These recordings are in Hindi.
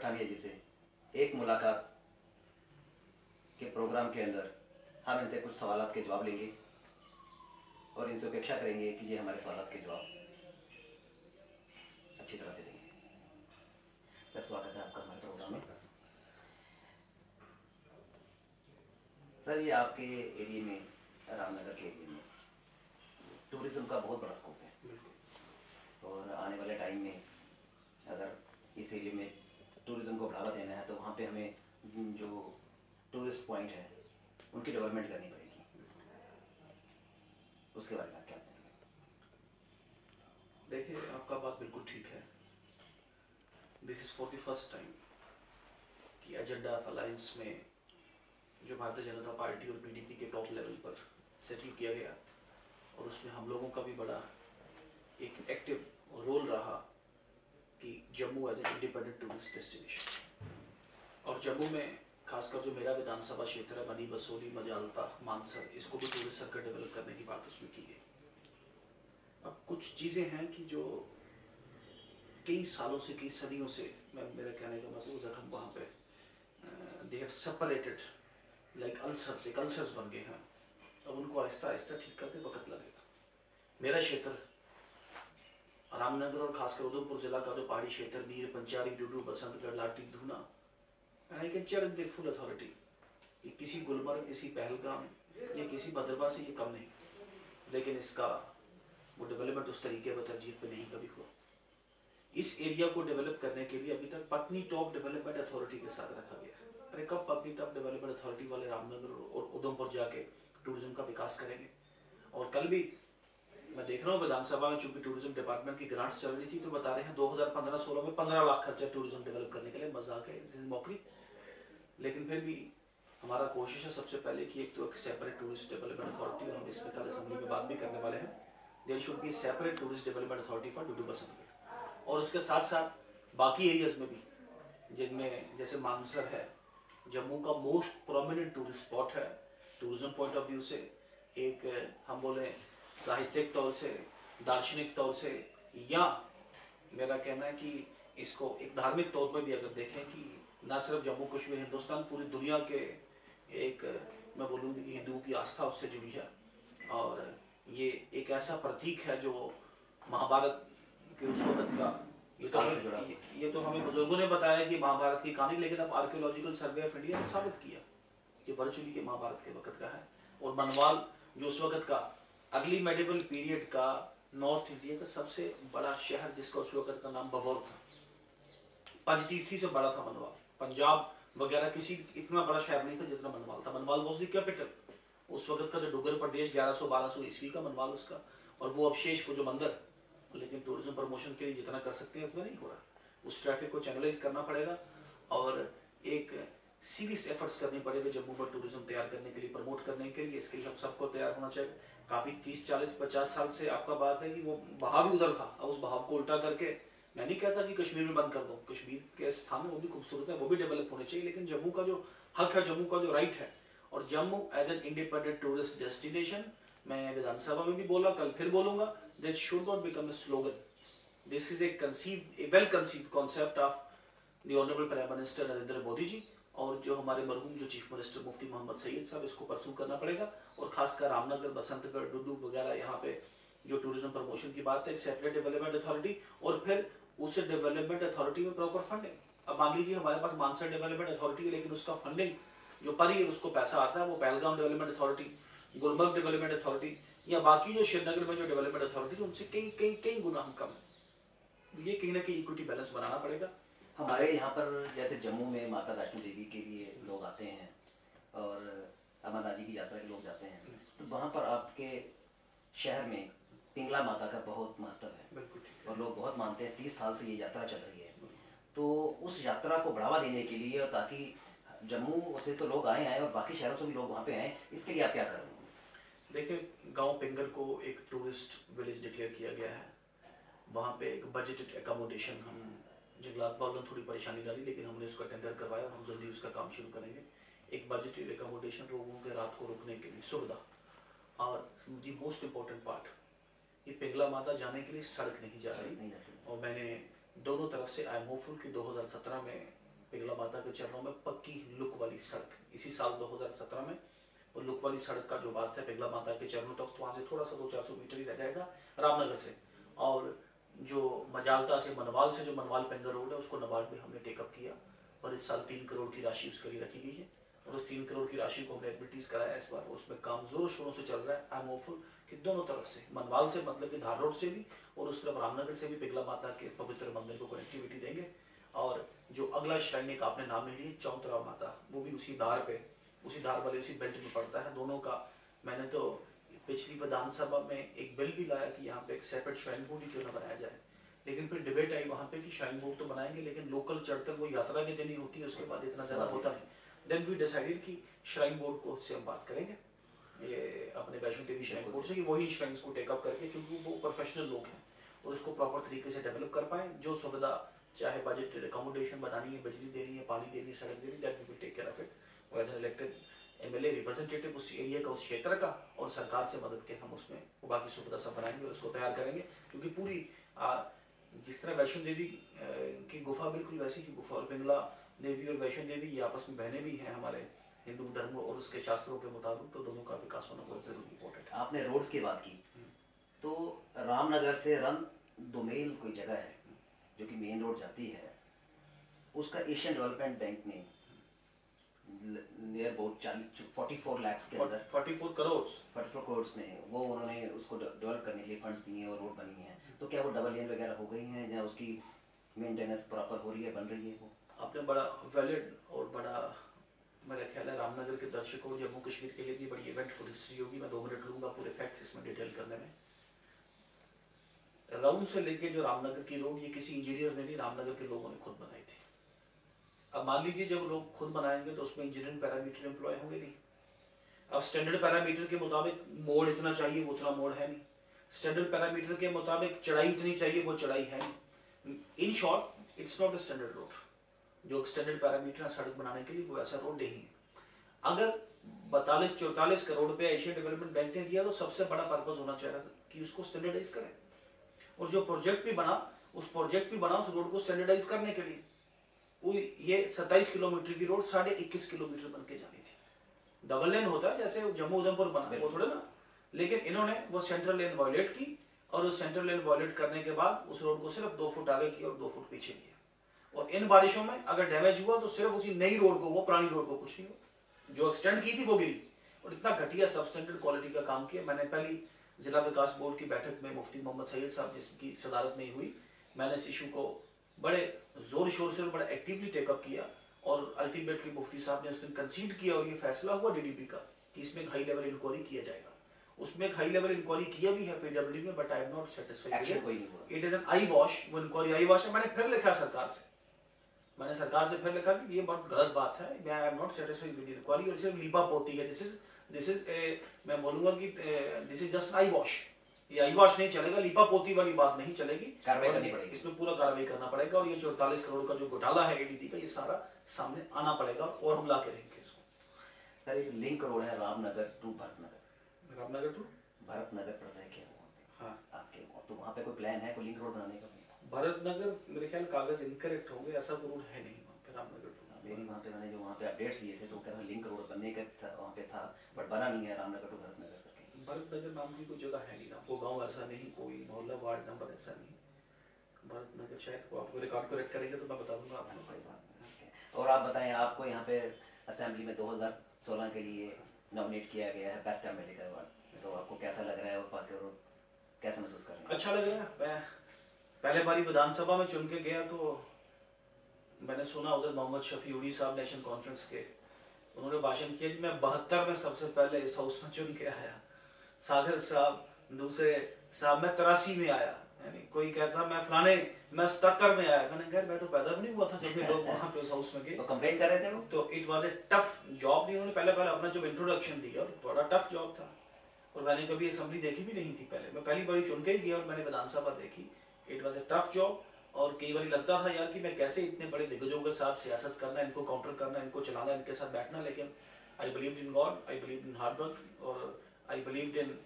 ठानी है जिसे एक मुलाकात के प्रोग्राम के अंदर हम इनसे कुछ सवालात के जवाब लेंगे और इनसे अपेक्षा करेंगे कि ये हमारे सवालात के जवाब अच्छी तरह से देंगे। सर स्वागत है आपका हमारे प्रोग्राम में। सर ये आपके एरिया में, रामनगर के एरिया में टूरिज्म का बहुत बड़ा स्कोप है और आने वाले टाइम में अगर इस एरिया में टूरिज्म को बढ़ावा देना है तो वहाँ पे हमें जो टूरिस्ट पॉइंट है उनकी डेवलपमेंट करनी पड़ेगी। उसके बारे में आप क्या कहेंगे? देखिए, आपका बात बिल्कुल ठीक है। This is for the first time कि एजेंडा ऑफ अलायंस में जो भारतीय जनता पार्टी और पीडीपी के टॉप लेवल पर सेटल किया गया और उसमें हम लोगों का भी बड़ा एक एक्टिव रोल रहा कि Jammu as an independent tourist destination, और जम्मू में खासकर जो मेरा विधानसभा क्षेत्र है, मनी बसोली, मजालता, मानसर, इसको भी टूरिस्ट सर्किट डेवलप करने की बात उसमें की गई। अब कुछ चीज़ें हैं कि जो कई सालों से, कई सदियों से, मेरा कहने का मतलब जख्म वहाँ पे they have separated like ulcers बन गए हैं। अब उनको आहिस्ता आहिस्ता ठीक करके वक्त लगेगा। मेरा क्षेत्र रामनगर और खासकर उधमपुर जिला का जो पहाड़ी क्षेत्र, Mir, Panchari, Dudu, Basantgarh, Lati, Dhuna, and I can challenge with full authority, ये किसी गुलमर्ग, किसी पहलगाम या किसी भद्रवा से ये कम नहीं, लेकिन इसका वो डेवलपमेंट उस तरीके पर तरजीह पे नहीं कभी हुआ। इस एरिया को डेवलप करने के लिए अभी तक पत्नी टॉप डेवलपमेंट अथॉरिटी के साथ रखा गया। अरे कब पत्नी टॉप डेवलपमेंट अथॉरिटी वाले रामनगर और उधमपुर जाके टूरिज्म का विकास करेंगे? और कल भी मैं देख रहा हूँ विधानसभा में, चूंकि टूरिज्म डिपार्टमेंट की ग्रांट्स चल रही थी, तो बता रहे हैं 2015-16 में 15 लाख खर्चा टूरिज्म डेवलप करने के लिए। मजाक है, मौकरी। लेकिन फिर भी हमारा कोशिश है सबसे पहले कि एक तो एक सेपरेट टूरिस्ट डेवलपमेंट अथॉरिटी, और हम इसमें कल असेंबली में बात भी करने वाले हैं, there should be separate tourist development authority for Dudu Basantgarh. और उसके साथ साथ बाकी एरियाज में भी, जिनमें जैसे मानसर है, जम्मू का मोस्ट प्रोमिनेंट टूरिस्ट स्पॉट है टूरिज्म पॉइंट ऑफ व्यू से, एक हम बोले साहित्यिक तौर से, दार्शनिक तौर से, या मेरा कहना है कि इसको एक धार्मिक तौर पर भी अगर देखें कि न सिर्फ जम्मू कश्मीर, हिंदुस्तान, पूरी दुनिया के एक, मैं बोलूँगी कि हिंदुओं की आस्था उससे जुड़ी है। और ये एक ऐसा प्रतीक है जो महाभारत के उस वक्त का, ये तो हमें बुजुर्गों ने बताया कि महाभारत की कहानी, लेकिन अब आर्कियोलॉजिकल सर्वे ऑफ इंडिया ने साबित किया ये वर्चुअली के महाभारत के वक्त का है। और मनवाल जो उस वक्त का अर्ली मेडिवल पीरियड का नॉर्थ इंडिया का सबसे बड़ा शहर, जिसका उस वक्त का नाम बभौर था, पंजतीर्थी से बड़ा था मनवाल। पंजाब वगैरह किसी इतना बड़ा शहर नहीं था जितना मनवाल था। Manwal was the capital. उस वक्त का जो डुगर प्रदेश 1100-1200 ईस्वी का मनवाल उसका, और वो अवशेष, वो जो मंदिर, लेकिन टूरिज्म प्रमोशन के लिए जितना कर सकते हैं उतना नहीं हो रहा। उस ट्रैफिक को चैनलाइज करना पड़ेगा और एक सीरियस एफर्ट्स करनी पड़ेगी जम्मू में टूरिज्म तैयार करने के लिए, प्रमोट करने के लिए। इसके लिए हम सबको तैयार होना चाहिए। काफी 30-40-50 साल से आपका बात है कि वो बहाव ही उधर था, अब उस बहाव को उल्टा करके, मैं नहीं कहता कि कश्मीर में बंद कर दो, कश्मीर के स्थान वो भी खूबसूरत है, वो भी डेवलप होने चाहिए, लेकिन जम्मू का जो हक है, जम्मू का जो राइट है, और Jammu as an independent tourist destination, मैं विधानसभा में भी बोला, कल फिर बोलूंगा, this should not become a slogan. This is a well conceived concept of the honourable prime minister Narendra Modi ji, और जो हमारे मरहूम जो चीफ मिनिस्टर मुफ्ती मोहम्मद सईद साहब, इसको परसू करना पड़ेगा। और खासकर रामनगर, बसंतगढ़, डुडू वगैरह यहाँ पे जो टूरिज्म प्रमोशन की बात है, एक सेपरेट डेवलपमेंट अथॉरिटी, और फिर उस डेवलपमेंट अथॉरिटी में प्रॉपर फंडिंग। अब मान लीजिए हमारे पास मानसर डेवलपमेंट अथॉरिटी है, लेकिन उसका फंडिंग जो पर ही उसको पैसा आता है वो Pahalgam development authority, Gulmarg development authority, या बाकी जो श्रीनगर में जो डेवलपमेंट अथॉरिटी, उनसे कई कई कई गुना हम कम है। ये कहीं ना कहीं इक्विटी बैलेंस बनाना पड़ेगा। हमारे यहाँ पर जैसे जम्मू में माता वैष्णो देवी के लिए लोग आते हैं और अमरनाथ जी की यात्रा के लोग जाते हैं, तो वहाँ पर आपके शहर में पिंगला माता का बहुत महत्व है और लोग बहुत मानते हैं। 30 साल से ये यात्रा चल रही है, तो उस यात्रा को बढ़ावा देने के लिए, और ताकि जम्मू से तो लोग आए और बाकी शहरों से भी लोग वहाँ पे आए, इसके लिए आप क्या करेंगे? देखिए, गांव पिंगल को एक टूरिस्ट विलेज डिक्लेयर किया गया है। वहाँ पे एक बजटेड एकोमोडेशन, हम जंगलात वालों ने थोड़ी परेशानी डाली, लेकिन हमने उसका टेंडर करवाया और हम जल्दी उसका काम शुरू करेंगे। एक बजटेड एकोमोडेशन, लोगों के रात को रुकने के लिए सुविधा, और दी मोस्ट इम्पोर्टेंट पार्ट, ये पिंगला माता जाने के लिए सड़क नहीं जा रही। और मैंने दोनों तरफ से, आई एम होपफुल कि 2017 में पिंगला माता के चरणों में पक्की लुक वाली सड़क, इसी साल 2017 में वो लुक वाली सड़क का जो बात है पिंगला माता के चरणों तक, तो वहाँ से थोड़ा सा 200-400 मीटर ही रह जाएगा रामनगर से। और जो मजालता से मनवाल से जो मनवाल पेंगर रोड है उसको नबार्ड में हमने टेकअप किया और इस साल 3 करोड़ की राशि उसके लिए रखी गई है और उस 3 करोड़ की राशि को हमने एडवर्टीज कराया इस बार। उसमें काम जोरों शोरों से चल रहा है। आई एम होपफुल कि दोनों तरफ से, मनवाल से मतलब कि धार रोड से भी और उस तरफ रामनगर से भी पिंगला माता के पवित्र मंदिर को कनेक्टिविटी देंगे। और जो अगला श्राइन एक आपने नाम ले लिया चौतरा माता, वो भी उसी धार पे, उसी धार वाले उसी बेल्ट में पड़ता है। दोनों का मैंने तो पिछली विधानसभा में एक बिल भी लाया कि यहाँ पे एक सेपरेट श्राइन बोर्ड ही क्यों ना बनाया जाए, लेकिन फिर डिबेट आई वहाँ पे कि श्राइन बोर्ड तो बनाएंगे लेकिन लोकल चढ़कर वो यात्रा के दिन ही होती है, उसके बाद इतना ज्यादा होता नहीं। देन वी डिसाइडेड कि श्राइन बोर्ड को से हम बात करेंगे ये अपने वैष्णो देवी श्राइन बोर्ड से कि वही श्राइन्स को टेकअप करके, क्योंकि वो प्रोफेशनल लोग हैं और उसको प्रॉपर तरीके से डेवलप कर पाए। जो सुविधा चाहे बजट अकोमोडेशन बनानी है, बिजली देनी है, पानी देनी है, सड़क देनी है, that we will take care of it. As an elected MLA representative उस एरिया का, उस क्षेत्र का, और सरकार से मदद के हम उसमें वो बाकी सुविधा सब बनाएंगे और उसको तैयार करेंगे। क्योंकि पूरी जिस तरह वैष्णो देवी की गुफा बिल्कुल वैसी ही गुफा, और पिंगला देवी और वैष्णो देवी ये आपस में बहनें भी हैं हमारे हिंदू धर्म और उसके शास्त्रों के मुताबिक, तो दोनों का विकास होना बहुत जरूरी इंपॉर्टेंट है। आपने रोड्स की बात की, तो रामनगर से रन दोमेल कोई जगह है जो कि मेन रोड जाती है, उसका एशियन डेवलपमेंट बैंक ने नियर अबाउट 44 लाख के अंदर 44 करोड़ में वो उन्होंने उसको डेवलप करने के लिए फंड्स दिए हैं और रोड बनी है। तो क्या वो डबल लेन वगैरह हो गई हैं या उसकी मेंटेनेंस प्रॉपर हो रही है, बन रही है? वो आपने बड़ा वैलिड और बड़ा, मेरा ख्याल है रामनगर के दर्शकों और जम्मू कश्मीर के लिए भी बड़ी इवेंटफुल हिस्ट्री होगी। मैं 2 मिनट लूंगा पूरे फैक्ट्स इसमें डिटेल करने में। राउंड से लेके जो रामनगर की रोड, ये किसी इंजीनियर ने नहीं, रामनगर के लोगों ने खुद बनाई थी। अब मान लीजिए जब लोग खुद बनाएंगे तो उसमें इंजीनियरिंग पैरामीटर एम्प्लॉय होंगे नहीं। अब स्टैंडर्ड पैरामीटर के मुताबिक मोड़ इतना चाहिए, वो उतना मोड़ है नहीं। स्टैंडर्ड पैरामीटर के मुताबिक चढ़ाई इतनी चाहिए, वो चढ़ाई है नहीं। In short it's not a standard road. जो स्टैंडर्ड पैरामीटर है सड़क बनाने के लिए वो ऐसा रोड नहीं है। अगर 42-44 करोड़ रुपया एशियन डेवलपमेंट बैंक ने दिया तो सबसे बड़ा पर्पज होना चाहिए कि उसको स्टैंडर्डाइज करें। और जो प्रोजेक्ट भी बना उस रोड को स्टैंडर्डाइज करने के लिए ये 27 किलोमीटर की रोड 21.5 किलोमीटर बन के जानी थी। डबल लेन होता है जैसे जम्मू उधमपुर बना, वो थोड़े ना, लेकिन इन्होंने वो सेंट्रल लेन वायलेट की और उस सेंट्रल लेन वायलेट करने के बाद उस रोड को सिर्फ 2 फुट आगे किया और 2 फुट पीछे किया। और इन बारिशों में अगर डैमेज हुआ तो सिर्फ उसी नई रोड को, वो पुरानी रोड को कुछ नहीं हुआ। जो एक्सटेंड की थी वो गिरी और इतना घटिया सबस्टैंडर्ड क्वालिटी का काम किया। मैंने पहली जिला विकास बोर्ड की बैठक में मुफ्ती मोहम्मद सैयद साहब जिसकी सदारत में हुई, मैंने इस इशू को बड़े जोर शोर से और बड़ा एक्टिवली टेकअप किया और अल्टीमेटली मुफ्ती साहब ने उस दिन कंसीड किया और ये फैसला हुआ डीडीपी का कि इसमें एक हाई लेवल इंक्वायरी किया जाएगा। उसमें एक हाई लेवल इंक्वायरी किया भी है पीडब्ल्यूडी में, but I am not satisfied. It is an I wash, वो इंक्वायरी आई वॉश है। मैंने फिर लिखा सरकार से, मैंने सरकार से फिर लिखा कि ये बहुत गलत बात है, मैं I am not satisfied with inquiry और सिर्फ लीपा पोती है। दिस इज मैं बोलूंगा कि this is just I wash. ये आई वॉश नहीं चलेगा, लीपा पोती वाली बात नहीं चलेगी, कार्रवाई करनी पड़ेगी, इसमें पूरा कार्रवाई करना पड़ेगा। और ये 44 करोड़ का जो घोटाला है एडीपी का, ये सारा सामने आना पड़ेगा और हम ला के रहेंगे इसको। सर एक लिंक रोड है रामनगर टू भरतनगर, रामनगर टू भरतनगर पड़ता है क्या? हाँ आपके तो वहाँ पे कोई प्लान है कोई लिंक रोड बनाने का? भरतनगर मेरे ख्याल कागज इनकरेक्ट होंगे, ऐसा कोई रोड है नहीं वहाँ पे रामनगर टू। मेरी वहाँ पे मैंने जो वहाँ पे अपडेट्स लिए थे तो कह रहा लिंक रोड बनने का था, वहाँ पे था बट बना नहीं है रामनगर टू भरतनगर करके। भरतनगर नाम की कोई जगह है नहीं ना, वो गांव ऐसा नहीं, कोई मोहल्ला वार्ड नंबर ऐसा नहीं। भरतनगर शायद को आपको रिकॉर्ड करेक्ट करेंगे तो मैं बता दूंगा आपको। कोई बात नहीं। और आप बताएं, आपको यहाँ पे असेंबली में 2016 के लिए नॉमिनेट किया गया है बेस्ट एमएलए का अवार्ड, तो आपको कैसा लग रहा है और पाके और कैसा महसूस कर रहे हैं? अच्छा लग रहा है। मैं पहले बारी विधानसभा में चुन के गया तो मैंने सुना उधर मोहम्मद शफी उड़ी साहब नेशनल कॉन्फ्रेंस के, उन्होंने भाषण किया कि मैं 72 में सबसे पहले इस हाउस में चुन के आया, सागर साहब दूसरे साहब मैं 83 में आया, यानी कोई कहता मैं फलाने मैं 77 में आया। मैंने कहा मैं तो पैदा भी नहीं हुआ था जब ये लोग वहाँ पे उस हाउस में गए। तो कंप्लेंट कर रहे थे वो, तो it was a tough job. उन्होंने पहले अपना जब इंट्रोडक्शन दिया और बड़ा टफ जॉब था और मैंने कभी असेंबली देखी भी नहीं थी पहले, मैं पहली बारी चुन के ही गया और मैंने विधानसभा देखी। It was a tough job और कई बार लगता था यार कि मैं कैसे इतने बड़े दिग्गजों के साथ सियासत करना, इनको काउंटर करना, इनको चलाना, इनके साथ बैठना, लेकिन I believed in God, I believed in hard work और I believed in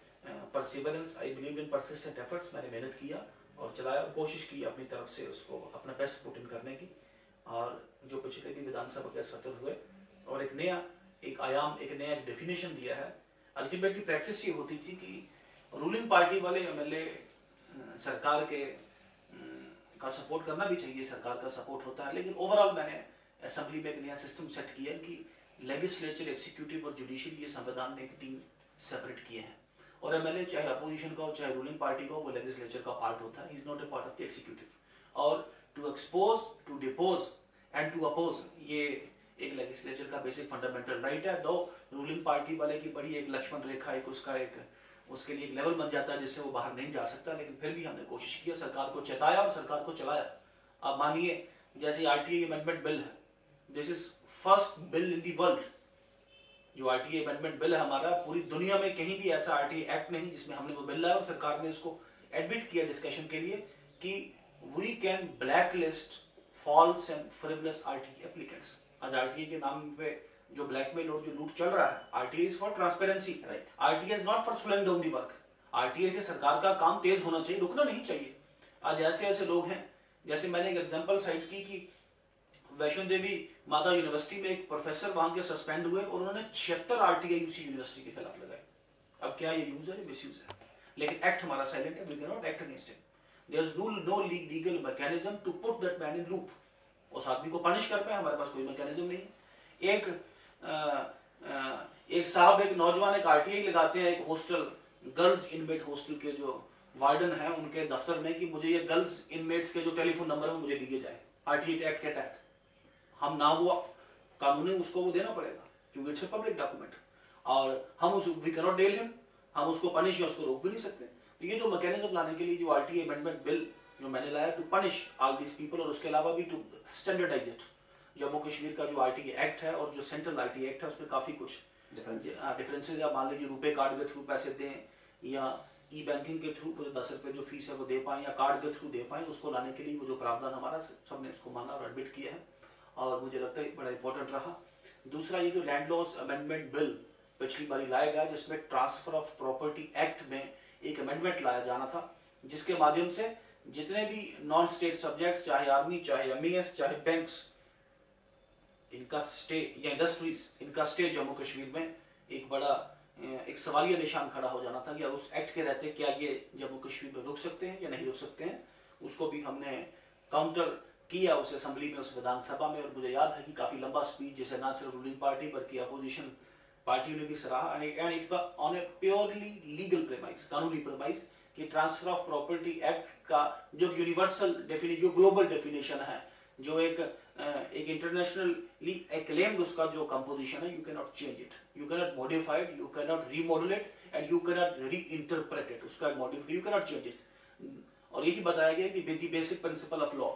perseverance, I believed in persistent efforts. मैंने मेहनत किया और चलाया और कोशिश की अपनी तरफ से उसको अपना बेस्ट पुट इन करने की और जो पिछले भी विधानसभा के सत्र हुए, और एक नया एक आयाम, एक नया डेफिनेशन दिया है। अल्टीमेटली प्रैक्टिस ये होती थी कि रूलिंग पार्टी वाले एमएलए सरकार के का सपोर्ट करना भी चाहिए, सरकार का सपोर्ट होता है, लेकिन ओवरऑल मैंने असेंबली में एक नया सिस्टम सेट किया कि लेजिस्लेचर, एग्जीक्यूटिव और जुडिशरी, ये संविधान ने एक 3 सेपरेट किए हैं, और एमएलए चाहे अपोजिशन का हो चाहे रूलिंग पार्टी का हो, वो लेजिस्लेचर का पार्ट होता है, is not a part of the executive. और to expose, to depose and to oppose, ये एक लेजिस्लेचर का बेसिक फंडामेंटल राइट है। दो रूलिंग पार्टी वाले की बड़ी एक लक्ष्मण रेखा, एक उसका एक उसके लिए एक लेवल बन जाता है जिससे वो बाहर नहीं जा सकता, लेकिन फिर भी हमने कोशिश किया, सरकार को चेताया और सरकार को चलाया। अब मानिए जैसे आरटीआई अमेंडमेंट बिल है, this is first bill in the world. जो आरटीआई अमेंडमेंट बिल है हमारा, पूरी दुनिया में कहीं भी ऐसा आरटीआई एक्ट नहीं जिसमें हमने वो बिल लाया, और सरकार ने इसको एडमिट किया डिस्कशन के लिए कि we can black list false and frivolous RTI applicants. आज आरटीआई के नाम पे जो ब्लैकमेल और जो लूट चल रहा है, RTI is for transparency, RTI is not for slowing down the work. RTI से सरकार का काम तेज होना चाहिए, रुकना नहीं चाहिए। आज ऐसे ऐसे लोग हैं, जैसे मैंने एक एग्जांपल साइट की कि वैष्णो देवी माता यूनिवर्सिटी में एक प्रोफेसर वहां के सस्पेंड हुए और उन्होंने 76 आरटीआई उसी यूनिवर्सिटी के खिलाफ लगाए। अब क्या ये यूज है, मिसयूज है, लेकिन एक्ट हमारा साइलेंट है, we can not act against him. There is no legal mechanism to put that man in loop. उस आदमी को पनिश कर पाए, हमारे पास कोई मैकेनिज्म नहीं है। एक साहब, एक नौजवान एक आरटीआई लगाते हैं एक हॉस्टल, गर्ल्स इनमेट हॉस्टल के जो वार्डन है उनके दफ्तर में, कि मुझे ये गर्ल्स इनमेट्स के जो टेलीफोन नंबर है मुझे दिए जाए आरटीआई एक्ट के तहत। हम ना हुआ कानूनी उसको वो देना पड़ेगा क्योंकि इट्स ए पब्लिक डॉक्यूमेंट, और हम उस we can not deal him, हम उसको पनिश या उसको रोक भी नहीं सकते। तो ये जो मैकेनिज्म लाने के लिए जो आरटीआई अमेंडमेंट बिल जो मैंने लाया, to punish all this people, और उसके अलावा भी to standardise it. Jammu Kashmir का जो आरटीआई एक्ट है और जो सेंट्रल आरटीआई एक्ट है उसमें काफी कुछ डिफरेंसेज। आप मान लीजिए रुपए कार्ड के थ्रू पैसे दें या ई बैंकिंग के थ्रू 10 रुपए जो फीस है वो दे पाए या कार्ड के थ्रू दे पाए, उसको लाने के लिए वो जो प्रावधान हमारा सबने इसको माना और एडमिट किया है, और मुझे लगता है बड़ा इंपॉर्टेंट रहा। दूसरा, ये जो लैंड लॉज अमेंडमेंट बिल पिछली बार लाया गया, जिसमें ट्रांसफर ऑफ प्रॉपर्टी एक्ट में एक अमेंडमेंट लाया जाना था, जिसके माध्यम से जितने भी नॉन स्टेट सब्जेक्ट्स, चाहे आर्मी, चाहे एमईएस, चाहे बैंक्स, इनका स्टे या इंडस्ट्रीज, इनका स्टे जम्मू कश्मीर में एक बड़ा एक सवालिया निशान खड़ा हो जाना था कि उस एक्ट के रहते क्या ये जम्मू कश्मीर में रुक सकते हैं या नहीं रुक सकते हैं। उसको भी हमने काउंटर किया उस असेंबली में, उस विधानसभा में, और मुझे याद है कि काफी लंबा स्पीच जिसे ना सिर्फ रूलिंग पार्टी बल्कि अपोजिशन पार्टी ने भी सराहा, and it was on a purely legal premise, कानूनी प्रेमाइस, कि ट्रांसफर ऑफ प्रॉपर्टी एक्ट का जो यूनिवर्सल डेफिनेशन, जो ग्लोबल डेफिनेशन है, जो एक इंटरनेशनली एक्लेम्ड उसका जो कंपोजिशन है, you can not change it, you can not modify it, you can not remodulate and you can not reinterpret it, उसका modify you can not change it. और यही बताया गया कि the basic principle of law,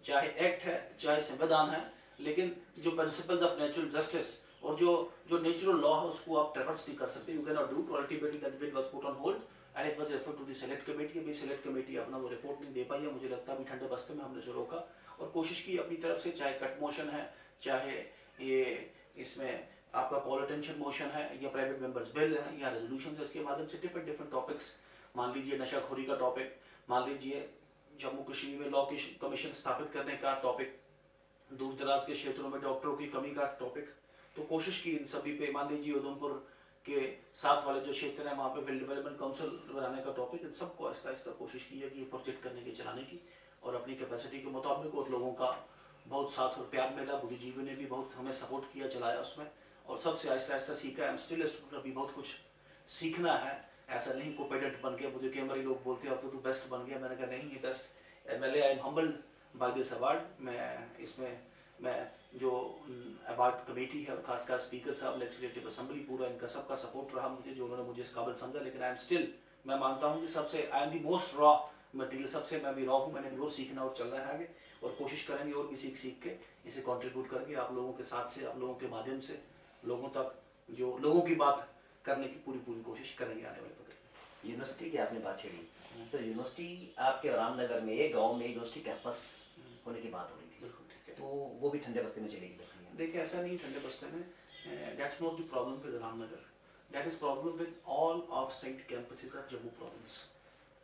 चाहे एक्ट है चाहे संविधान है, लेकिन जो प्रिंसिपल्स ऑफ नेचुरल जस्टिस और जो नेचुरल लॉ है उसको आप ट्रेवर्स नहीं कर सकते, you can not do. Ultimately that bill was put on hold and it was referred to the select committee. अभी सेलेक्ट कमेटी अपना वो रिपोर्ट नहीं दे पाई है, मुझे लगता है अभी ठंडे बस्ते में हमने जो रोका और कोशिश की अपनी तरफ से, चाहे कट मोशन है, चाहे ये इसमें आपका कॉल अटेंशन मोशन है, या प्राइवेट मेंबर्स बिल है, या रेजोल्यूशन है, इसके माध्यम से डिफरेंट टॉपिक्स, मान लीजिए नशाखोरी का टॉपिक, मान लीजिए जम्मू कश्मीर में लॉ की कमीशन स्थापित करने का टॉपिक, दूर दराज के क्षेत्रों में डॉक्टरों की कमी का टॉपिक, तो कोशिश की इन सभी पे, मान लीजिए उधमपुर के साथ वाले जो क्षेत्र है वहाँ पे विल डेवलपमेंट काउंसिल बनाने का टॉपिक, इन सबको आहिस्ता आहिस्ता कोशिश की है कि ये प्रोजेक्ट करने की, चलाने की, और अपनी कैपेसिटी के मुताबिक, और लोगों का बहुत साथ और प्यार मिला, बुद्धिजीवी ने भी बहुत हमें सपोर्ट किया, चलाया उसमें, और सबसे आहिस्ता आहिस्ता सीखा। आई एम स्टिल स्टूडेंट, अभी बहुत कुछ सीखना है, ऐसा नहीं को पेडेंट बन गया। मुझे कई बार लोग बोलते हैं अब तो तू बेस्ट बन गया, मैंने कहा नहीं, ये best MLA, I am humbled by this award. मैं जो अवार्ड कमेटी है, खासकर स्पीकर साहब, लेजिस्लेटिव असेंबली, पूरा इनका सबका सपोर्ट रहा मुझे, जो उन्होंने मुझे इस काबिल समझा। लेकिन आई एम स्टिल, मैं मानता हूँ कि सबसे I am the most raw material, सबसे मैं भी रॉ हूँ, मैंने भी और सीखना और चलना है आगे, और कोशिश करेंगे और भी सीख के इसे कंट्रीब्यूट करके आप लोगों के साथ से, आप लोगों के माध्यम से लोगों तक, जो लोगों की बात करने की पूरी कोशिश करेंगे आने वाले वक्त। यूनिवर्सिटी की आपने बात छेड़ी, तो यूनिवर्सिटी आपके रामनगर में एक गांव में यूनिवर्सिटी कैंपस होने की बात हो रही थी, तो वो भी ठंडे बस्ते में चलेगी लगती है? देखिए ऐसा नहीं ठंडे बस्ते में, that's not the problem with Ramnagar, that is problem with all of site campuses of Jammu province.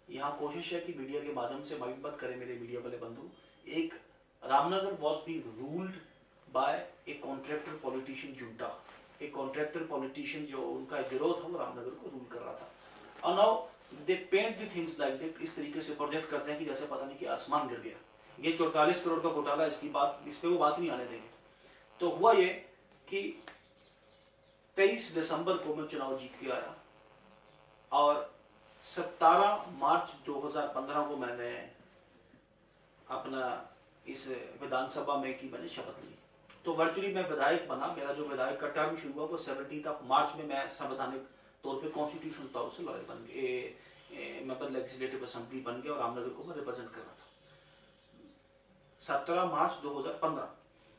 यहाँ कोशिश है कि मीडिया के माध्यम से माइंड मत करें मेरे मीडिया वाले बंधु, एक Ramnagar was being ruled by a contractor politician junta, एक कॉन्ट्रैक्टर पॉलिटिशियन जो उनका गिरोह था वो रामनगर को रूल कर रहा था। और now they paint the things like that, इस तरीके से प्रोजेक्ट करते हैं कि जैसे पता नहीं कि आसमान गिर गया, ये 44 करोड़ का घोटाला, इसकी बात, इस पे वो बात नहीं आने देंगे। तो हुआ ये कि 23 दिसंबर को मैं चुनाव जीत के आया और 17 मार्च 2015 को मैंने अपना इस विधानसभा में की मैंने शपथ ली। तो वर्चुअली मैं विधायक बना, मेरा जो विधायक का टर्म शुरू हुआ वो 17 मार्च में मैं संवैधानिक तौर पे कॉन्स्टिट्यूशनल तौर से लॉयर बन गए, मेंबर लेजिस्लेटिव असेंबली बन गया और रामनगर को मैं रिप्रेजेंट कर रहा था 17 मार्च 2015।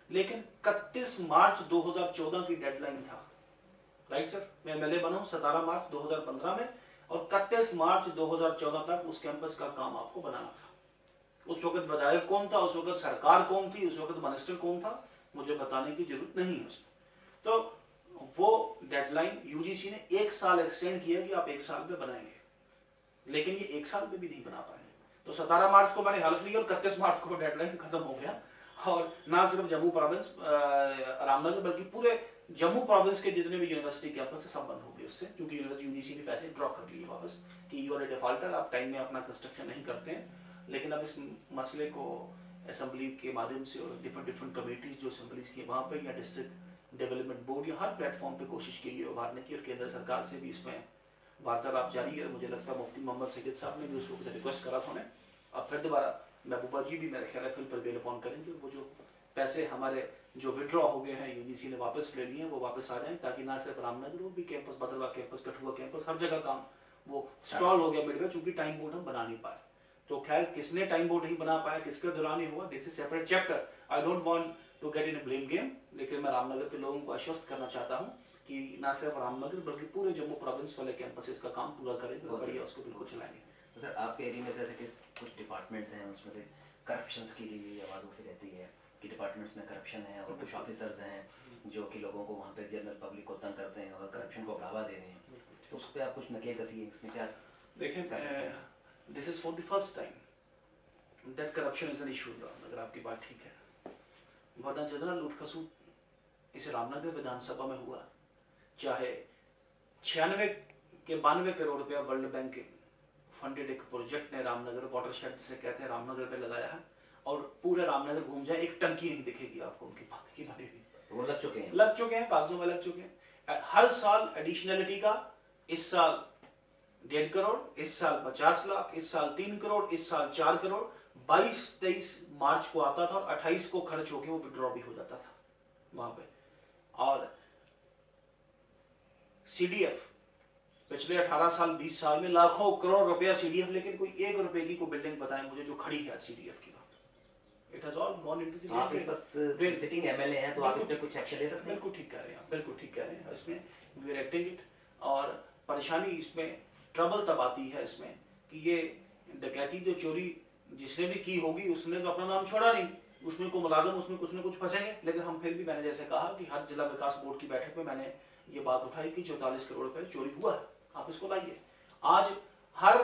लेकिन 31 मार्च 2014 की डेडलाइन था, राइट सर, मैं एमएलए बना हूं 17 मार्च 2015 में और 31 मार्च 2014 तक उस कैंपस का काम आपको बनाना था। उस वक्त विधायक कौन था, उस वक्त सरकार कौन थी, उस वक्त मिनिस्टर कौन था, मुझे बताने की जरूरत नहीं है उसमें। तो वो डेडलाइन यूजीसी ने 1 साल एक्सटेंड किया कि आप 1 साल में बनाएंगे, लेकिन ये 1 साल में भी नहीं बना पाए। तो 17 मार्च को मैंने हल्फ लिया और 31 मार्च को डेडलाइन खत्म हो गया। और ना सिर्फ जम्मू प्रोविंस रामनगर बल्कि पूरे जम्मू प्रोविंस के जितने भी यूनिवर्सिटी कैंपस है सब बंद हो गए उससे, क्योंकि यूजीसी ने पैसे ड्रॉ कर लिए वापस कि यू आर ए डिफॉल्टर, आप टाइम में अपना कंस्ट्रक्शन नहीं करते हैं। लेकिन अब इस मसले को असेंबली के माध्यम से और डिफरेंट कमेटीज जो असेंबलीज की वहां पर या डिस्ट्रिक्ट डेवलपमेंट बोर्ड या हर प्लेटफॉर्म पे कोशिश की गई उभारने की, और केंद्र सरकार से भी इसमें वार्तालाप जारी है। मुझे लगता है मुफ्ती मोहम्मद सईद साहब ने भी उस वक्त रिक्वेस्ट करा था उन्हें, अब फिर दोबारा महबूबा जी भी मेरे ख्याल है फिर प्रिवेल अपॉन करेंगे, वो जो पैसे हमारे जो विड्रॉ हो गए हैं यूजीसी ने वापस ले लिए वो वापस आ जाएं, ताकि ना सिर्फ रामनगर हो भी कैंपस, बदरवा कैंपस, कठुआ कैंपस, हर जगह काम वो स्टॉल हो गया मिडवे, चूंकि टाइम बोर्ड हम बना नहीं पाए। तो खैर किसने टाइम बोर्ड नहीं बना पाया, किसके दौरान ही हुआ, this is separate chapter, I don't want to get in a blame game. लेकिन मैं रामनगर के लोगों को आश्वस्त करना चाहता हूँ कि ना सिर्फ रामनगर बल्कि पूरे जम्मू प्रोविंस वाले कैंपसेस का काम पूरा करेंगे और बढ़िया उसको बिल्कुल चलाएंगे। तो सर आपके एरिया में जैसे कि कुछ डिपार्टमेंट्स हैं उसमें से करप्शन की भी आवाज़ उठती रहती है कि डिपार्टमेंट्स में करप्शन है और कुछ ऑफिसर्स हैं जो कि लोगों को वहाँ पे जनरल पब्लिक को तंग करते हैं और करप्शन को बढ़ावा दे रहे हैं, तो उस पर आप कुछ नकेल कसिए, इसमें क्या देखें, this is for the first time that corruption is an issue. अगर आपकी बात ठीक है, वरना जनरल लूट खसूट इस रामनगर विधानसभा में हुआ, चाहे 92 करोड़ रुपया वर्ल्ड बैंक के फंडेड एक प्रोजेक्ट ने रामनगर वाटरशेड से कहते हैं रामनगर पे लगाया है, और पूरे रामनगर घूम जाए एक टंकी नहीं दिखेगी आपको उनकी पानी की बनी हुई, वो लग चुके हैं कागजों में लग चुके हैं। हर साल एडिशनलिटी का, इस साल 1.5 करोड़, इस साल 50 लाख, इस साल 3 करोड़, इस साल 4 करोड़, 22-23 मार्च को आता था और 28 को खर्च होकर वो विड्रॉ भी हो जाता था वहां पे। और सीडीएफ पिछले 18 साल 20 साल में लाखों करोड़ रुपया सीडीएफ, लेकिन कोई 1 रुपए की कोई बिल्डिंग बताएं मुझे जो खड़ी है सीडीएफ की। It has all gone into the आप इस वक्त सिटिंग एमएलए हैं तो आप इस पे कुछ एक्शन ले सकते हैं। बिल्कुल ठीक कह रहे हैं, बिल्कुल ठीक कह रहे हैं, इसमें वी आर एक्टिंग इट। और परेशानी इसमें, ट्रबल तब आती है इसमें कि ये डकैती जो चोरी जिसने भी की होगी उसने तो अपना नाम छोड़ा नहीं, उसमें को मुलाजम उसमें कुछ ना कुछ फंसेंगे। लेकिन हम फिर भी, मैंने जैसे कहा कि हर जिला विकास बोर्ड की बैठक में मैंने ये बात उठाई कि 44 करोड़ रुपए चोरी हुआ है, आप इसको लाइए। आज हर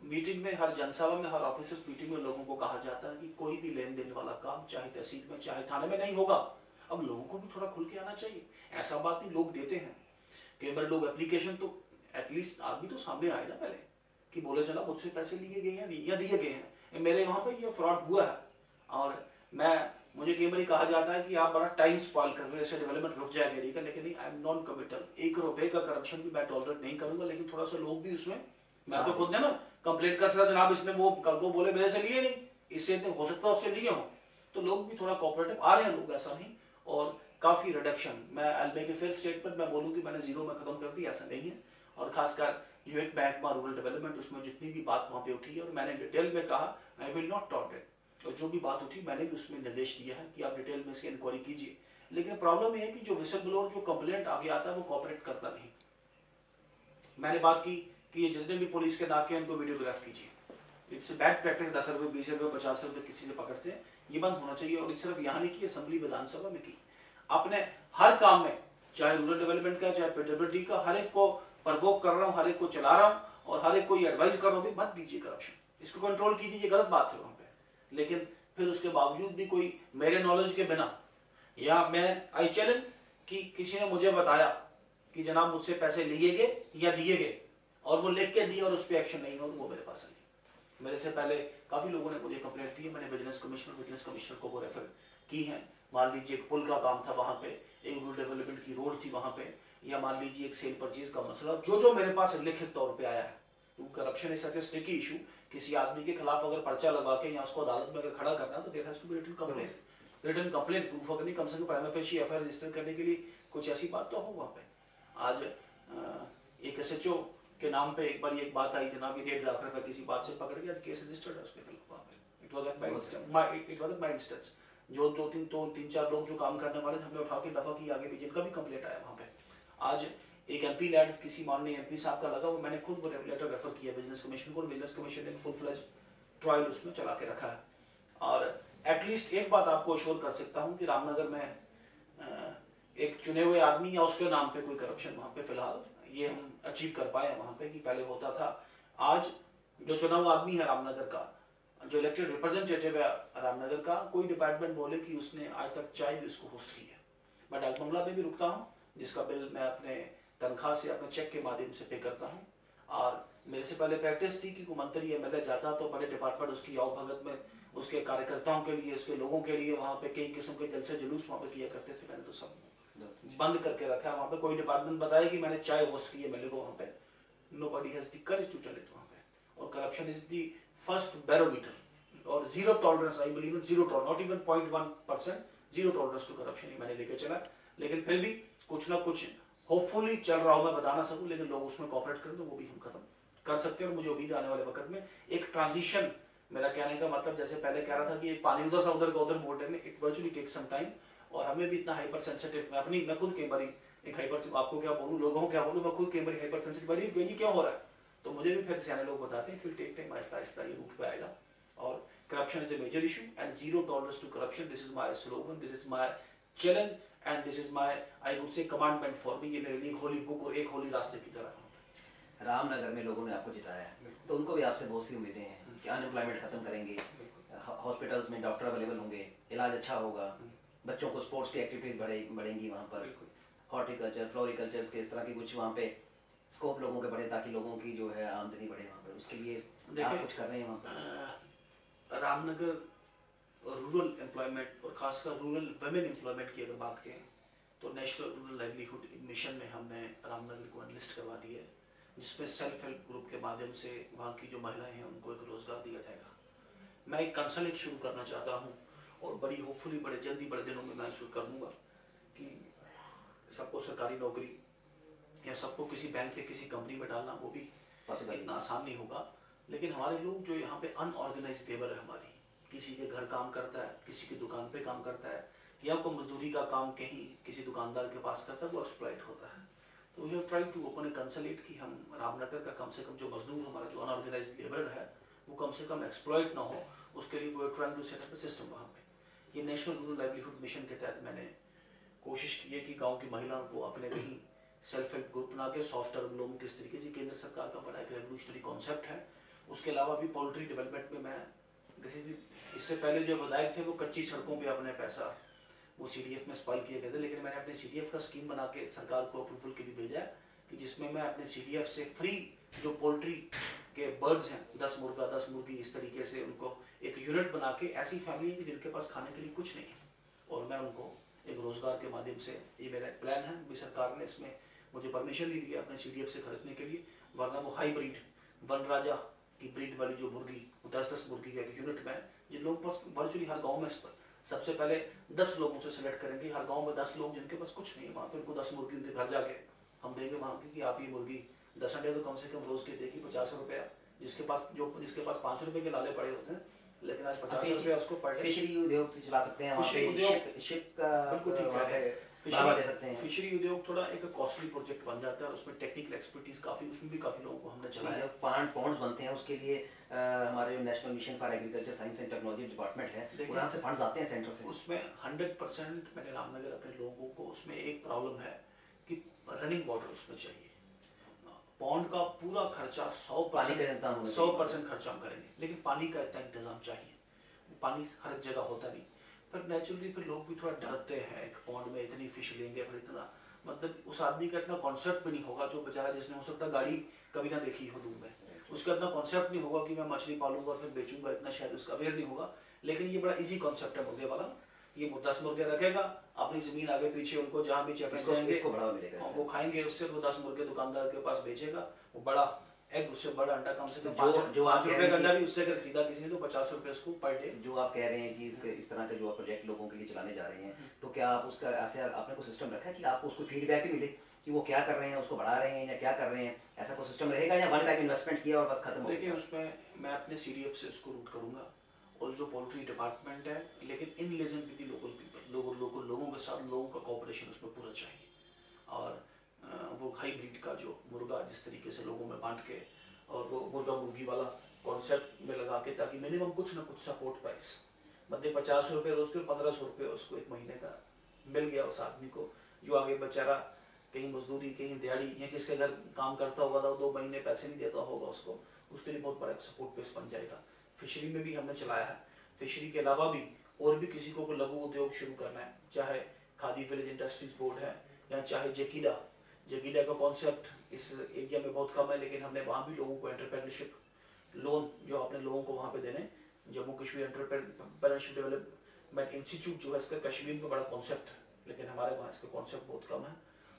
मीटिंग में, हर जनसभा में, हर ऑफिस मीटिंग में लोगों को कहा जाता है कि कोई भी लेन देन वाला काम चाहे तहसील में चाहे थाने में नहीं होगा। अब लोगों को भी थोड़ा खुल के आना चाहिए, ऐसा बात नहीं लोग देते हैं कई बार, लोग एप्लीकेशन तो एटलीस्ट आदमी तो सामने आए ना पहले कि बोले चला मुझसे पैसे लिए गए हैं या दिए गए हैं, मेरे वहां पर ये फ्रॉड हुआ है। और मुझे कई बार कहा जाता है कि आप बड़ा टाइम स्पॉइल कर रहे हो, ऐसे डेवलपमेंट रुक जाएगा, लेकिन नहीं, आई एम नॉन कमिटल। 1 रुपए का करप्शन भी मैं टॉलरेट नहीं करूंगा, लेकिन थोड़ा सा लोग भी उसमें, मैं तो खुद है ना कंप्लेंट कर सकता जनाब इसने वो कल को बोले मेरे से लिए नहीं, इससे हो सकता है उससे लिए हो, तो लोग भी थोड़ा कोऑपरेटिव आ रहे हैं लोग, ऐसा नहीं। और काफी रिडक्शन, मैं I make a fair statement, मैं बोलूं कि मैंने 0 में खत्म कर दिया, ऐसा नहीं है। और खासकर जो एक महकमा रूरल डेवलपमेंट, उसमें जितनी भी बात वहां पे उठी है और मैंने डिटेल में कहा आई विल नॉट टॉलरेट, और जो भी बात उठी मैंने भी उसमें निर्देश दिया है कि आप डिटेल में इसकी इंक्वायरी कीजिए। लेकिन प्रॉब्लम यह है कि जो विसल ब्लोअर, जो कंप्लेंट आगे आता है वो कोऑपरेट करता नहीं। मैंने बात की कि ये जितने भी पुलिस के नाके हैं उनको वीडियोग्राफ कीजिए, इट्स बैड प्रैक्टिस। 10 रुपए 20 रुपए 50 रुपए किसी से पकड़ते हैं, ये बंद होना चाहिए। और सिर्फ यहाँ नहीं की, असेंबली विधानसभा में की, आपने हर काम में, चाहे रूरल डेवलपमेंट का चाहे पीडब्ल्यूडी का, हर एक को प्रवोक कर रहा हूँ, हर एक को चला रहा हूँ और हर एक को ये एडवाइस कर रहा हूँ मत दीजिए करप्शन, इसको कंट्रोल कीजिए, ये गलत बात है वहां पे। लेकिन फिर उसके बावजूद भी कोई मेरे नॉलेज के बिना, या मैं आई चैलेंज कि किसी ने मुझे बताया कि जनाब मुझसे पैसे लिए गए या दिए गए और वो लिख के दिए और उस पर एक्शन नहीं हो, तो वो मेरे पास आई। मेरे से पहले काफी लोगों ने मुझे कंप्लेंट की है, मैंने विजिलेंस कमिश्नर को वो रेफर की है। मान लीजिए एक पुल का काम था वहां पे, एक रूरल डेवलपमेंट की रोड थी वहां पे, या मान लीजिए एक सेल परचेज का मसला, जो मेरे पास लिखित तौर पे आया है। तो corruption is such A sticky issue, किसी आदमी के खिलाफ अगर पर्चा लगा के या उसको अदालत में अगर खड़ा करना, तो there has to be written complaint proof, अगर नहीं कम से कम प्राइमा फेशी एफआईआर रजिस्टर करने के लिए कुछ ऐसी बात तो हो वहां पे। आज एक एसएचओ के नाम पे एक बार एक बात आई, जनाब ये 1.5 लाख रुपए किसी बात से पकड़ गया, केस रजिस्टर्ड है उसके खिलाफ वहां पे। It was at my instance. जो 2-3-4 लोग जो काम करने वाले थे, हमने उठा के दफा की आगे भी, जिनका भी कंप्लेंट आया वहां पे। आज एक एमपी लैड किसी माननीय एमपी साहब का लगा, वो मैंने खुद वो लेटर रेफर किया विजिलेंस कमीशन को, विजिलेंस कमीशन ने फुल फ्लेज ट्रायल उसमें चला के रखा है। और एटलीस्ट एक बात आपको अश्योर कर सकता हूं कि रामनगर में एक चुने हुए आदमी या उसके नाम पे कोई करप्शन वहां पे फिलहाल ये हम अचीव कर पाए वहां पे, कि पहले होता था। आज जो चुना हुआ आदमी है रामनगर का, जो इलेक्टेड रिप्रेजेंटेटिव है रामनगर का, कोई डिपार्टमेंट बोले कि उसने आज तक चाय भी उसको होस्ट की है। मैं डाक बंगला पे भी रुकता हूँ, जिसका बिल मैं अपने तनख्वाह से अपने चेक के माध्यम से पे करता हूँ। और मेरे से पहले प्रैक्टिस थी कि कोई मंत्री एमएलए जाता तो बड़े डिपार्टमेंट उसकी आओ भगत में उसके कार्यकर्ताओं के लिए, उसके लोगों के लिए वहां पे कई किस्म के जलसे जुलूस वहां पे किया करते थे। मैंने तो सब बंद करके रखा है वहां पे। कोई डिपार्टमेंट बताया कि मैंने चाय होस्ट की है एमएलए को वहां पे, nobody has the courage to tell it वहां पे। और corruption is the first barometer, और zero tolerance, I believe in zero tolerance, not even 0.1%, zero tolerance to corruption मैंने लेके चला। लेकिन फिर भी कुछ ना कुछ होपफुली चल रहा हो, मैं बता ना सकूं, लेकिन लोग उसमें कॉपरेट करें तो वो भी हम खत्म कर सकते हैं। और मुझे उम्मीद आने वाले वक्त में एक ट्रांजिशन, मेरा कहने का मतलब जैसे पहले कह रहा था कि एक पानी उधर था उधर का उधर मोड़ में, it virtually take some time. और हमें भी इतना हाइपर सेंसिटिव, मैं खुद कई बार एक हाइपर, आपको क्या बोलूं, लोगों को क्या बोलूं, मैं खुद कई बार हाइपर सेंसिटिव, ये क्यों हो रहा है, तो मुझे भी फिर सियाने लोग बताते हैं फिर टेक टाइम, आहिस्ता आहिस्ता ये रूट पे आएगा। और corruption is a major issue and zero tolerance to corruption, this is my slogan, this is my challenge and this is my, I would say, commandment for me. ये मेरे लिए एक होली बुक और एक होली रास्ते की तरह है। रामनगर में लोगों ने आपको जिताया है, तो उनको भी आपसे बहुत सी उम्मीदें हैं कि अनएम्प्लॉयमेंट खत्म करेंगे, हॉस्पिटल्स में डॉक्टर अवेलेबल होंगे, इलाज अच्छा होगा, बच्चों को स्पोर्ट्स की एक्टिविटीज बढ़ेंगी वहाँ पर, हॉर्टिकल्चर फ्लोरिकल्चर के इस तरह की कुछ वहाँ पे स्कोप लोगों के बढ़े, ताकि लोगों की जो है आमदनी बढ़े वहाँ पर। उसके लिए आप कुछ कर रहे हैं वहाँ पर? रामनगर रूरल एम्प्लॉयमेंट और खासकर रूरल वुमेन एम्प्लॉयमेंट की अगर बात करें तो नेशनल रूरल लाइवलीहुड मिशन में हमने रामनगर को एनलिस्ट करवा दी है, जिसमें सेल्फ हेल्प ग्रुप के माध्यम से वहाँ की जो महिलाएं हैं उनको एक रोजगार दिया जाएगा। मैं एक कंसल्टेंट शुरू करना चाहता हूँ और बड़ी होपफुली बड़े जल्दी बड़े दिनों में मैं शुरू कर दूंगा कि सबको सरकारी नौकरी या सबको किसी बैंक या किसी कंपनी में डालना वो भी इतना आसान नहीं होगा। लेकिन हमारे लोग जो यहाँ पे अनऑर्गेनाइज लेबर है हमारी, किसी के घर काम करता है, किसी की दुकान पे काम करता है, या कोई मजदूरी का काम कहीं किसी दुकानदार के पास करता है, वो एक्सप्लॉइट होता है। तो we have tried to open a consulate कि हम रामनगर का कम से कम जो मजदूर हमारा जो अनऑर्गेनाइज लेबर है वो कम से कम एक्सप्लॉइट ना हो, उसके लिए we are trying to set up a system वहाँ पे। ये नेशनल रूरल लाइवलीहुड मिशन के तहत मैंने कोशिश की है कि गाँव की महिलाओं को अपने कहीं सेल्फ हेल्प ग्रुप बना के सॉफ्ट टर्म लोन किस तरीके से, केंद्र सरकार का बड़ा एक रेवोल्यूशनरी कॉन्सेप्ट है। उसके अलावा भी पोल्ट्री डेवलपमेंट में मैं इससे पहले जो विधायक थे वो कच्ची सड़कों पे अपने पैसा वो सीडीएफ में स्पाइल किए गए थे, लेकिन मैंने अपने सीडीएफ का स्कीम बना के सरकार को अप्रूवल के लिए भेजा है कि जिसमें मैं अपने सीडीएफ से फ्री जो पोल्ट्री के बर्ड्स हैं 10 मुर्गा 10 मुर्गी इस तरीके से उनको एक यूनिट बना के, ऐसी फैमिली है जिनके पास खाने के लिए कुछ नहीं है, और मैं उनको एक रोजगार के माध्यम से, ये मेरा एक प्लान है। भी सरकार ने इसमें मुझे परमिशन ली दी है अपने सीडीएफ से खरीदने के लिए, वरना वो हाई ब्रीड वनराजा की ब्रीड वाली जो मुर्गी 10-10 मुर्गी का एक यूनिट में, जिन लोगों के पास वर्चुअली हर गाँव में सबसे पहले 10 लोगों से सिलेक्ट करेंगे, हर गांव में 10 लोग जिनके पास कुछ नहीं है, वहाँ पे उनको 10 मुर्गी उनके घर जाके हम देंगे वहाँ की कि आप ये मुर्गी 10 अंडे तो कम से कम रोज के देगी 50 रुपया, जिसके पास 5 रुपए के लाले पड़े होते हैं, लेकिन आज 50 रुपया उसको पड़ गए। फिशरी उद्योग से चला सकते हैं, फिशरी उद्योग शिप का बिल्कुल ठीक है, बढ़ावा दे सकते हैं। फिशरी उद्योग थोड़ा एक कॉस्टली प्रोजेक्ट बन जाता है, उसमें टेक्निकल एक्सपर्टीज काफी, उसमें भी काफी लोगों को हमने चलाया। पॉन्ड्स बनते हैं उसके लिए हमारे national mission for agriculture science and technology department है, वहाँ से फंड्स आते हैं सेंटर से। उसमें 100% मैंने रामनगर अपने लोगों को, उसमें एक प्रॉब्लम है कि रनिंग वाटर उसमें चाहिए। पॉन्ड का पूरा खर्चा 100% खर्चा हम करेंगे, लेकिन पानी का इतना इंतजाम चाहिए। पानी हर एक जगह होता नहीं, पर नेचुरली फिर लोग भी थोड़ा डरते हैं, एक पॉन्ड में इतनी फिश लेंगे फिर इतना, मतलब उस आदमी का इतना कॉन्सेप्ट भी नहीं होगा, जो बेचारा जिसने हो सकता गाड़ी कभी ना देखी हो दूर में, उसका इतना कॉन्सेप्ट नहीं होगा कि मैं मछली पालूंगा और फिर बेचूंगा, इतना शायद उसका अवेयर नहीं होगा। लेकिन ये बड़ा इजी कॉन्सेप्ट है मुर्गे वाला। ये 10 मुर्गे रखेगा, अपनी जमीन आगे पीछे उनको जहाँ भी चेपे जाएंगे इसको बढ़ावा मिलेगा, वो खाएंगे, उससे वो 10 मुर्गे दुकानदार के पास बेचेगा, वो बड़ा एग, उससे बड़ा अंडा कम से कम जो आप 5 रुपए का अंडा भी उससे अगर खरीदा किसी ने तो 50 रुपए उसको पर डे। जो आप कह रहे हैं कि इस तरह का जो आप प्रोजेक्ट लोगों के लिए चलाने जा रहे हैं, तो क्या आप उसका ऐसे आपने कोई सिस्टम रखा है कि आपको उसको फीडबैक भी मिले कि वो क्या कर रहे हैं, उसको बढ़ा रहे हैं या क्या कर रहे हैं, ऐसा कोई सिस्टम रहेगा या वन टाइम इन्वेस्टमेंट किया और बस खत्म हो गया? देखिए उसमें मैं अपने CDF से उसको रूट करूंगा, और जो पोल्ट्री डिपार्टमेंट है, लेकिन इन लिजन विद द लोकल पीपल, लोगों के साथ लोगों का कोऑपरेशन उसमें पूरा चाहिए। और वो हाई ब्रीड का जो मुर्गा जिस तरीके से लोगों में बांट के, और वो मुर्गा मुर्गी वाला कॉन्सेप्ट में लगा के, ताकि मिनिमम कुछ ना कुछ सपोर्ट प्राइस, मतलब 50 रुपये रोज के 1500 रुपये उसको एक महीने का मिल गया उस आदमी को, जो आगे बेचारा कहीं मजदूरी, कहीं दिहाड़ी या किसके घर काम करता होगा तो 2 महीने पैसे नहीं देता होगा उसको, उसके लिए बहुत बड़ा एक सपोर्ट बेस बन जाएगा। फिशरी में भी हमने चलाया है। फिशरी के अलावा भी और भी किसी को लघु उद्योग शुरू करना है, चाहे खादी विलेज इंडस्ट्रीज बोर्ड है या चाहे जकीडा, जकीडा का कॉन्सेप्ट इस एरिया में बहुत कम है, लेकिन हमने वहाँ भी लोगों को एंटरप्रेन्योरशिप लोन जो अपने लोगों को वहाँ पे देने, Jammu Kashmir entrepreneurship development institute जो है इसका कश्मीर में बड़ा कॉन्सेप्ट है, लेकिन हमारे वहाँ इसका कॉन्सेप्ट बहुत कम है,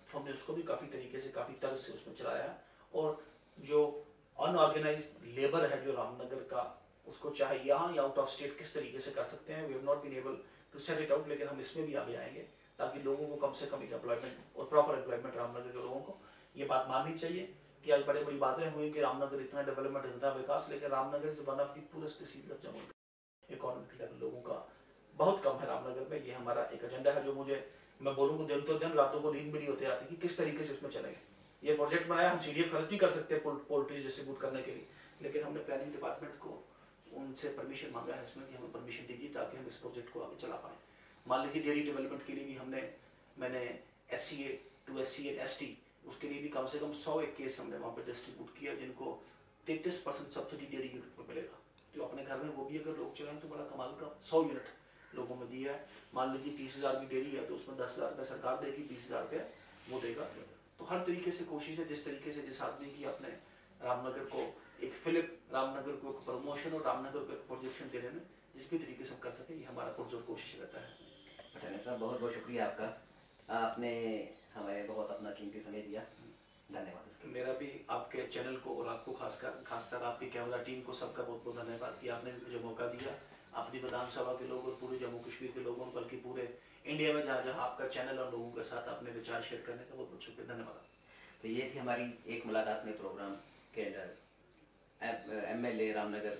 तो हमने उसको भी काफ़ी तरीके से, काफ़ी तर्ज से उसमें चलाया है। और जो अनऑर्गेनाइज लेबर है जो रामनगर का, उसको चाहे यहाँ या आउट ऑफ स्टेट किस तरीके से कर सकते हैं, we have not been able to set it out, लेकिन हम इसमें भी आगे आएंगे ताकि लोगों को कम से कम एम्प्लॉयमेंट और प्रॉपर एम्प्लॉयमेंट रामनगर के लोगों को। ये बात माननी चाहिए कि आज बड़ी बड़ी बातें हुई कि रामनगर इतना डेवलपमेंट, इतना विकास, लेकिन Ramnagar is one of the purest city of Jammu. Economic level लोगों का बहुत कम है रामनगर में। ये हमारा एक एजेंडा है जो मुझे, मैं बोलूँगा दिन तो दिन रातों को नींद भी नहीं होते आती कि किस तरीके से उसमें चलेंगे। ये प्रोजेक्ट बनाया, हम CDF खर्च नहीं कर सकते पोल्ट्री डिस्ट्रीब्यूट करने के लिए, लेकिन हमने प्लानिंग डिपार्टमेंट को उनसे परमिशन मांगा है इसमें कि हमें परमिशन दीजिए ताकि हम इस प्रोजेक्ट को आगे चला पाएँ। मान लीजिए डेयरी डेवलपमेंट के लिए भी मैंने SCA to SC and ST उसके लिए भी कम से कम 100 एक केस हमने वहाँ पे डिस्ट्रीब्यूट किया, जिनको 33% सब्सिडी डेयरी यूनिट पर मिलेगा, जो अपने घर में वो भी अगर लोग चलाएं तो बड़ा कमाल का 100 यूनिट लोगों में दिया है। मान लीजिए 30,000 की डेयरी है तो उसमें 10,000 रुपये सरकार देगी, 20,000 रुपये वो देगा। तो हर तरीके से कोशिश है, जिस तरीके से जिस आदमी की अपने रामनगर को एक फिलिप, रामनगर को एक प्रमोशन और रामनगर को एक प्रोजेक्शन देने में जिस भी तरीके से हम कर सके, ये हमारा पुरजोर कोशिश रहता है। पठानिया साहब बहुत बहुत शुक्रिया आपका, आपने हमें बहुत अपना कीमती समय दिया, धन्यवाद उसके लिए। मेरा भी आपके चैनल को और आपको खासकर आपकी कैमरा टीम को सबका बहुत बहुत धन्यवाद कि आपने मुझे मौका दिया, अपनी विधानसभा के लोग और पूरे जम्मू कश्मीर के लोगों, बल्कि पूरे इंडिया में जहाँ जहाँ आपका चैनल और लोगों के साथ अपने विचार शेयर करने का बहुत बहुत शुक्रिया, धन्यवाद। तो ये थी हमारी एक मुलाकात में प्रोग्राम के अंदर MLA रामनगर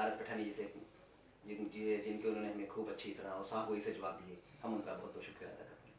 RS पठानिया जी से, जिनके उन्होंने हमें खूब अच्छी तरह और साफ गोई से जवाब दिए, हम उनका बहुत बहुत शुक्रिया अदा करते हैं।